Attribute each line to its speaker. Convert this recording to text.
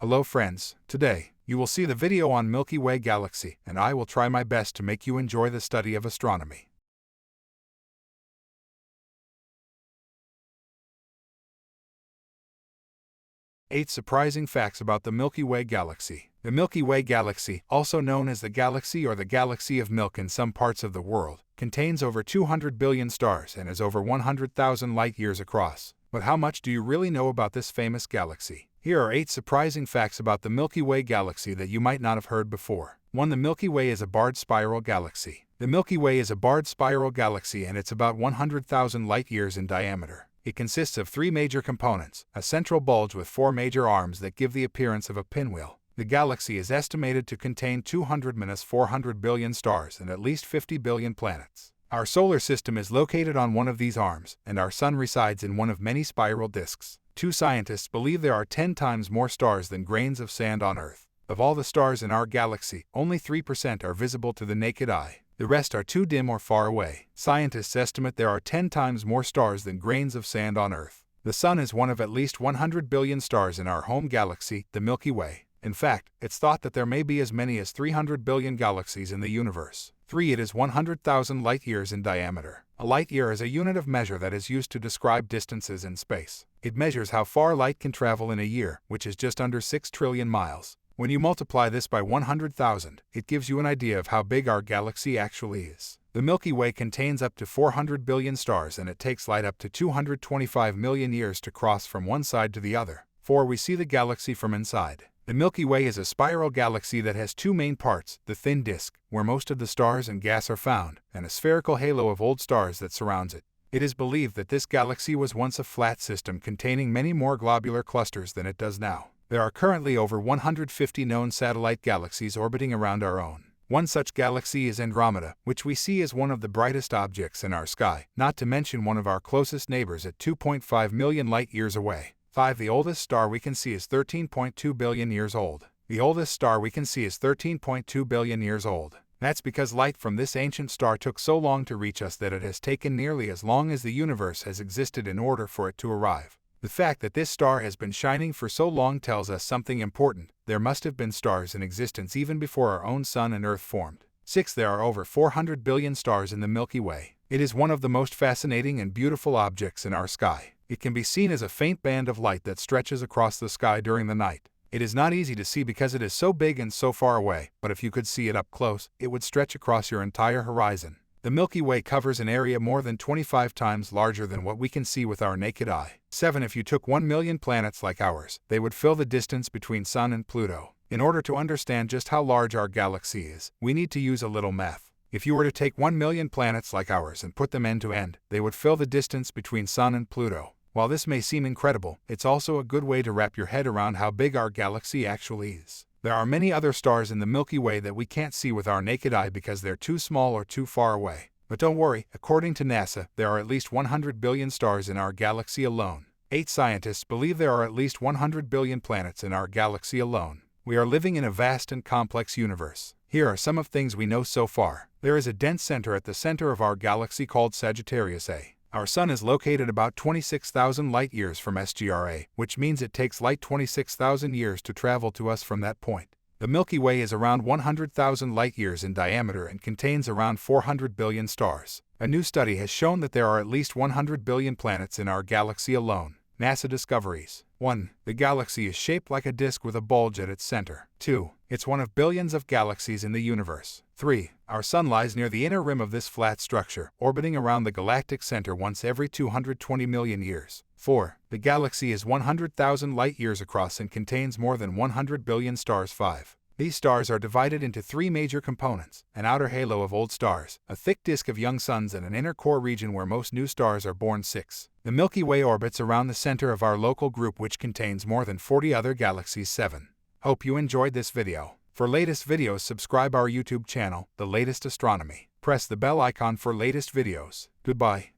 Speaker 1: Hello friends, today, you will see the video on Milky Way galaxy, and I will try my best to make you enjoy the study of astronomy. Eight surprising facts about the Milky Way galaxy. The Milky Way galaxy, also known as the galaxy or the galaxy of milk in some parts of the world, contains over 200 billion stars and is over 100,000 light-years across. But how much do you really know about this famous galaxy? Here are 8 surprising facts about the Milky Way galaxy that you might not have heard before. 1. The Milky Way is a barred spiral galaxy. The Milky Way is a barred spiral galaxy and it's about 100,000 light-years in diameter. It consists of 3 major components, a central bulge with 4 major arms that give the appearance of a pinwheel. The galaxy is estimated to contain 200-400 billion stars and at least 50 billion planets. Our solar system is located on one of these arms, and our sun resides in one of many spiral disks. 2 scientists believe there are 10 times more stars than grains of sand on Earth. Of all the stars in our galaxy, only 3% are visible to the naked eye. The rest are too dim or far away. Scientists estimate there are 10 times more stars than grains of sand on Earth. The Sun is one of at least 100 billion stars in our home galaxy, the Milky Way. In fact, it's thought that there may be as many as 300 billion galaxies in the universe. 3. It is 100,000 light-years in diameter. A light-year is a unit of measure that is used to describe distances in space. It measures how far light can travel in a year, which is just under 6 trillion miles. When you multiply this by 100,000, it gives you an idea of how big our galaxy actually is. The Milky Way contains up to 400 billion stars and it takes light up to 225 million years to cross from one side to the other. 4. We see the galaxy from inside. The Milky Way is a spiral galaxy that has 2 main parts, the thin disk, where most of the stars and gas are found, and a spherical halo of old stars that surrounds it. It is believed that this galaxy was once a flat system containing many more globular clusters than it does now. There are currently over 150 known satellite galaxies orbiting around our own. One such galaxy is Andromeda, which we see as one of the brightest objects in our sky, not to mention one of our closest neighbors at 2.5 million light-years away. 5. The oldest star we can see is 13.2 billion years old. The oldest star we can see is 13.2 billion years old. That's because light from this ancient star took so long to reach us that it has taken nearly as long as the universe has existed in order for it to arrive. The fact that this star has been shining for so long tells us something important. There must have been stars in existence even before our own sun and Earth formed. 6. There are over 400 billion stars in the Milky Way. It is one of the most fascinating and beautiful objects in our sky. It can be seen as a faint band of light that stretches across the sky during the night. It is not easy to see because it is so big and so far away, but if you could see it up close, it would stretch across your entire horizon. The Milky Way covers an area more than 25 times larger than what we can see with our naked eye. 7. If you took 1 million planets like ours, they would fill the distance between Sun and Pluto. In order to understand just how large our galaxy is, we need to use a little math. If you were to take 1 million planets like ours and put them end to end, they would fill the distance between Sun and Pluto. While this may seem incredible, it's also a good way to wrap your head around how big our galaxy actually is. There are many other stars in the Milky Way that we can't see with our naked eye because they're too small or too far away. But don't worry, according to NASA, there are at least 100 billion stars in our galaxy alone. 8. Scientists believe there are at least 100 billion planets in our galaxy alone. We are living in a vast and complex universe. Here are some of things we know so far. There is a dense center at the center of our galaxy called Sagittarius A. Our Sun is located about 26,000 light-years from SGRA, which means it takes light 26,000 years to travel to us from that point. The Milky Way is around 100,000 light-years in diameter and contains around 400 billion stars. A new study has shown that there are at least 100 billion planets in our galaxy alone. NASA discoveries. 1. The galaxy is shaped like a disk with a bulge at its center. 2. It's one of billions of galaxies in the universe. 3. Our Sun lies near the inner rim of this flat structure, orbiting around the galactic center once every 220 million years. 4. The galaxy is 100,000 light-years across and contains more than 100 billion stars. 5. These stars are divided into 3 major components, an outer halo of old stars, a thick disk of young suns and an inner core region where most new stars are born. 6. The Milky Way orbits around the center of our local group which contains more than 40 other galaxies. 7. Hope you enjoyed this video. For latest videos, subscribe our YouTube channel, The Latest Astronomy. Press the bell icon for latest videos. Goodbye.